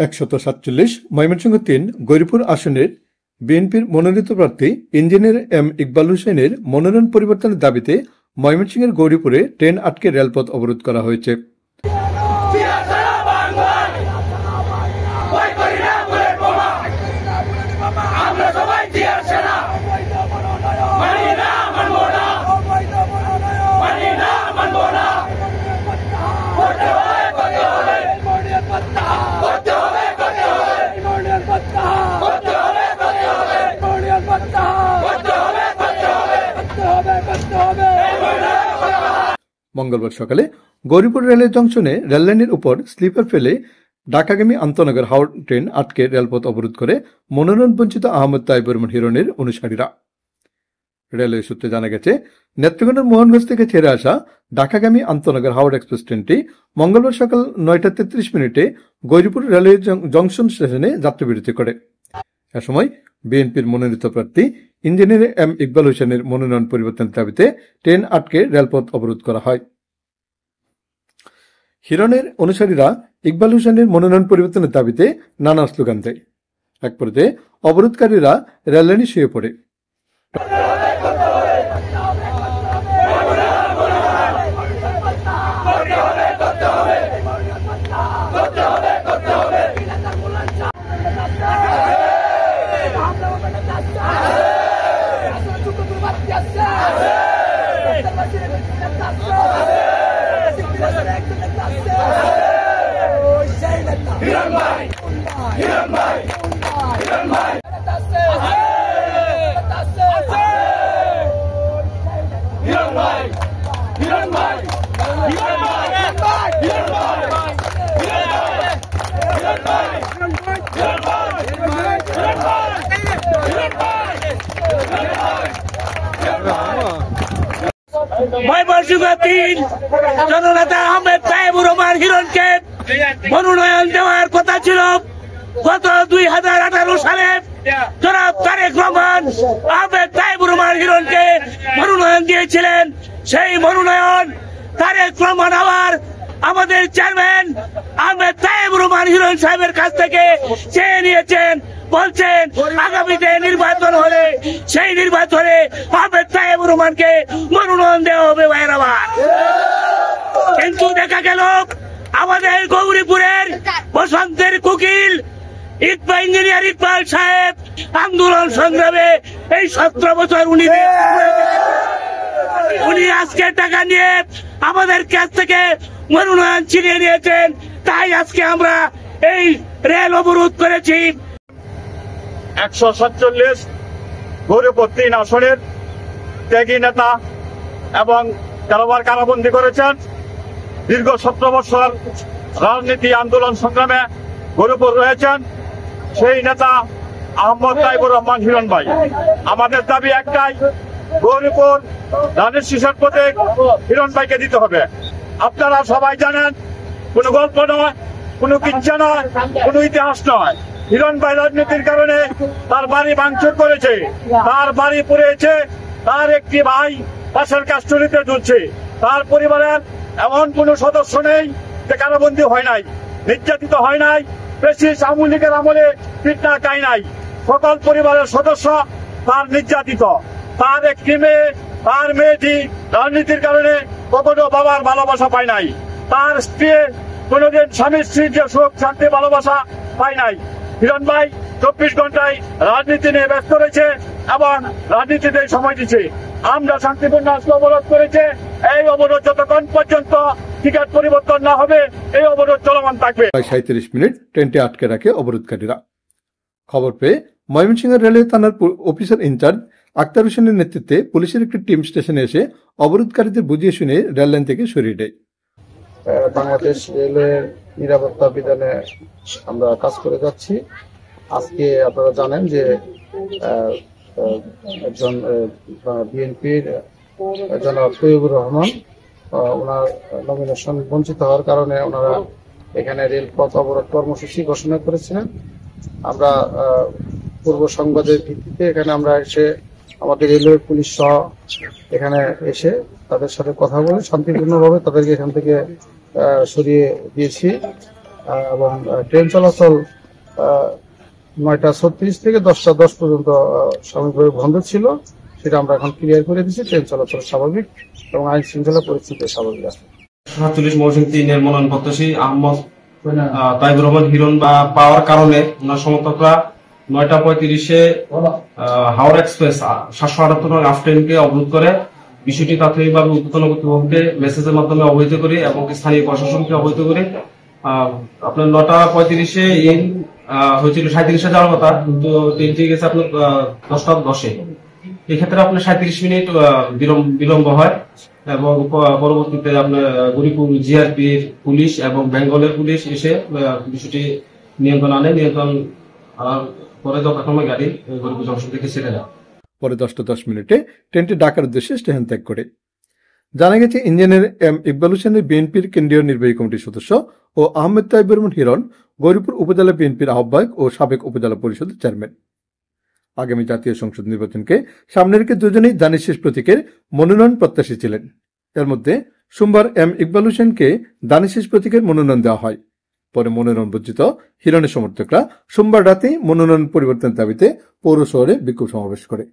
147 ময়মনসিংহ 3 গৌরীপুর আসনের বিএনপির মনোনীত প্রার্থী ইঞ্জিনিয়ার এম ইকবাল হোসেনের মনোনয়ন পরিবর্তনের দাবিতে ময়মনসিংহের গৌরীপুরে ট্রেন আটকে রেলপথ অবরোধ করা হয়েছে। মঙ্গলবার সকালে গৌরীপুর রেলের জংশনে রেললাইনের উপর স্লিপার ফেলে ঢাকাগামী আন্তনগর হাওড়া ট্রেন আটকে রেলপথ অবরোধ করে মনোনয়ন বঞ্চিত আহমদ তাইবুর রহমান হিরণের অনুসারীরা। রেলওয়ে সূত্রে জানা গেছে, নেত্রকোনার মোহনগঞ্জ থেকে ছেড়ে আসা ঢাকাগামী আন্তনগর হাওড়া এক্সপ্রেস ট্রেনটি মঙ্গলবার সকাল 9:33 গৌরীপুর রেলওয়ে জংশন স্টেশনে যাত্রাবিরতি করে। এ সময় বিএনপির মনোনীত প্রার্থী ইঞ্জিনিয়ার এম ইকবাল হোসেনের মনোনয়ন পরিবর্তনের দাবিতে ট্রেন আটকে রেলপথ অবরোধ করা হয়। হিরণের অনুসারীরা ইকবাল হোসেনের মনোনয়ন পরিবর্তনের দাবিতে নানা স্লোগান দেয়। এক পর্যায়ে অবরোধকারীরা রেললাইনে শুয়ে পড়ে। ময়মনসিংহ 3 জননেতা আহমেদ তাইবুর রহমান হিরণকে মনোনয়ন দেওয়ার কথা ছিল। গত 2018 সালে জনাব তারেক রহমান আহমেদ তাইবুর রহমান হিরণকে মনোনয়ন দিয়েছিলেন। সেই মনোনয়ন তারেক রহমান আবার আমাদের চেয়ারম্যান আহমেদ তাইবুর রহমান হিরণ সাহেবের কাছ থেকে চেয়ে নিয়েছেন। বলছেন আগামীতে নির্বাচন হলে সেই নির্বাচনে আহমেদ তাইবুর রহমানকে মনোনয়ন দেওয়া হবে ভাইরাবার। কিন্তু দেখা গেল আমাদের গৌরীপুরের বসন্তের কুকিল ইঞ্জিনিয়ার ইকবাল সাহেব আন্দোলন সংগ্রামে এই 17 বছর উনি আজকে টাকা নিয়ে আমাদের কাছ থেকে মনোনয়ন ছিনিয়ে নিয়েছেন। তাই আজকে আমরা এই রেল অবরোধ করেছি। 147 গৌরীপুর 3 আসনের ত্যাগী নেতা এবং 13বার কারাবন্দী করেছেন। দীর্ঘ 17 বছর রাজনীতি আন্দোলন সংগ্রামে গৌরীপুর রয়েছেন সেই নেতা আহমদ তাইবুর রহমান হিরণ ভাই। আমাদের দাবি একটাই, গৌরীপুর ধানের শীষের প্রতীক হিরণ ভাইকে দিতে হবে। আপনারা সবাই জানেন, কোন গল্প নয়, কোন কিচ্ছা নয়, কোন ইতিহাস নয়। হিরণ ভাই রাজনীতির কারণে তার বাড়ি ভাঙচুর করেছে, তার বাড়ি পুড়েছে, তার একটি ভাই পাশের কাস্টডিতে ঝুলছে। তার পরিবারের এমন কোন সদস্য নেই যে কারাবন্দী হয় নাই, নির্যাতিত হয় নাই, ব্রিটিশ আওয়ামী লীগের আমলে পিটনা খায় নাই। সকল পরিবারের সদস্য তার নির্যাতিত। তার একটি মেয়ে, তার মেয়েটি রাজনীতির কারণে কখনো বাবার ভালোবাসা পায় নাই। তার স্ত্রী কোনোদিন স্বামী স্ত্রীর যে সুখ শান্তি ভালোবাসা পায় নাই। হিরণ ভাই 24 ঘন্টায় রাজনীতি নিয়ে ব্যস্ত রয়েছে এবং রাজনীতিতে সময় দিচ্ছে। আমরা শান্তিপূর্ণ আজকে অবরোধ করেছে। এই অবরোধ যতক্ষণ পর্যন্ত টিকিট পরিবর্তন না হবে এই অবরোধ চলমান থাকবে। 37 মিনিট ট্রেনটি আটকে রাখে অবরোধকারীরা। খবর পেয়ে ময়মনসিংহ রেলওয়ে থানার অফিসার ইনচার্জ আক্তার হোসেনের নেতৃত্বে পুলিশের একটি টিম স্টেশনে এসে অবরোধকারীদের বুঝিয়ে শুনে রেললাইন থেকে সরিয়ে দেয়। বাংলাদেশ রেলওয়ের নিরাপত্তা বিধানে আমরা কাজ করে যাচ্ছি। আজকে আপনারা জানেন যে একজন বিএনপির জনাব তৈয়বুর রহমান ওনার নমিনেশন বঞ্চিত হওয়ার কারণে ওনারা এখানে রেলপথ অবরোধ কর্মসূচি ঘোষণা করেছিলেন। আমরা পূর্ব সংবাদের ভিত্তিতে এখানে আমরা এসে আমাদের রেলওয়ে পুলিশ সহ এখানে এসে তাদের সাথে কথা বলে শান্তিপূর্ণভাবে তাদেরকে এখান থেকে সরিয়ে দিয়েছি। এবং ট্রেন চলাচল 9:36 থেকে 10:10 পর্যন্ত সাময়িকভাবে বন্ধ ছিল। সেটা আমরা এখন ক্লিয়ার করে দিচ্ছি। ট্রেন চলাচল স্বাভাবিক এবং আইন শৃঙ্খলা পরিস্থিতি স্বাভাবিক আছে। 47 মৌসুম 3-এর মনোনয়ন প্রত্যাশী আহমদ তাইবুর রহমান হিরণ বা পাওয়ার কারণে ওনার সমর্থকরা 9:35-এ হাওড়া এক্সপ্রেস 778 নং আফ ট্রেনকে অবরোধ করে। বিষয়টি প্রাথমিকভাবে ঊর্ধ্বতন কর্তৃপক্ষকে মেসেজের মাধ্যমে অবহিত করি এবং স্থানীয় প্রশাসনকে অবহিত করি। আপনার 9:35-এ হয়েছিল 37-এ যাওয়ার কথা, কিন্তু ট্রেনটি গেছে আপনার 10:10-এ। এক্ষেত্রে আপনার 37 মিনিট বিলম্ব হয় এবং পরবর্তীতে আপনার গরিপুর জিআরপির পুলিশ এবং বেঙ্গলের পুলিশ এসে বিষয়টি নিয়ন্ত্রণ আনে। নিয়ন্ত্রণ আনার পরে যথাসময় গাড়ি গরিপুর জংশন থেকে ছেড়ে দেয়। পরে 10:10 ট্রেনটি ঢাকার উদ্দেশ্যে স্টেশন ত্যাগ করে। জানা গেছে, ইঞ্জিনিয়ার এম ইকবাল হোসেনের বিএনপির কেন্দ্রীয় নির্বাহী কমিটির সদস্য ও আহমেদ তাইবুর রহমান হিরণ গৌরীপুর উপজেলা বিএনপির আহ্বায়ক ও সাবেক উপজেলা পরিষদের চেয়ারম্যান। আগামী জাতীয় সংসদ নির্বাচনকে সামনে রেখে দুজনেই দানের শেষ প্রতীকের মনোনয়ন প্রত্যাশী ছিলেন। এর মধ্যে সোমবার এম ইকবাল হোসেনকে দানের শেষ প্রতীকের মনোনয়ন দেওয়া হয়। পরে মনোনয়ন বঞ্চিত হিরণের সমর্থকরা সোমবার রাতে মনোনয়ন পরিবর্তনের দাবিতে পৌর শহরে বিক্ষোভ সমাবেশ করে।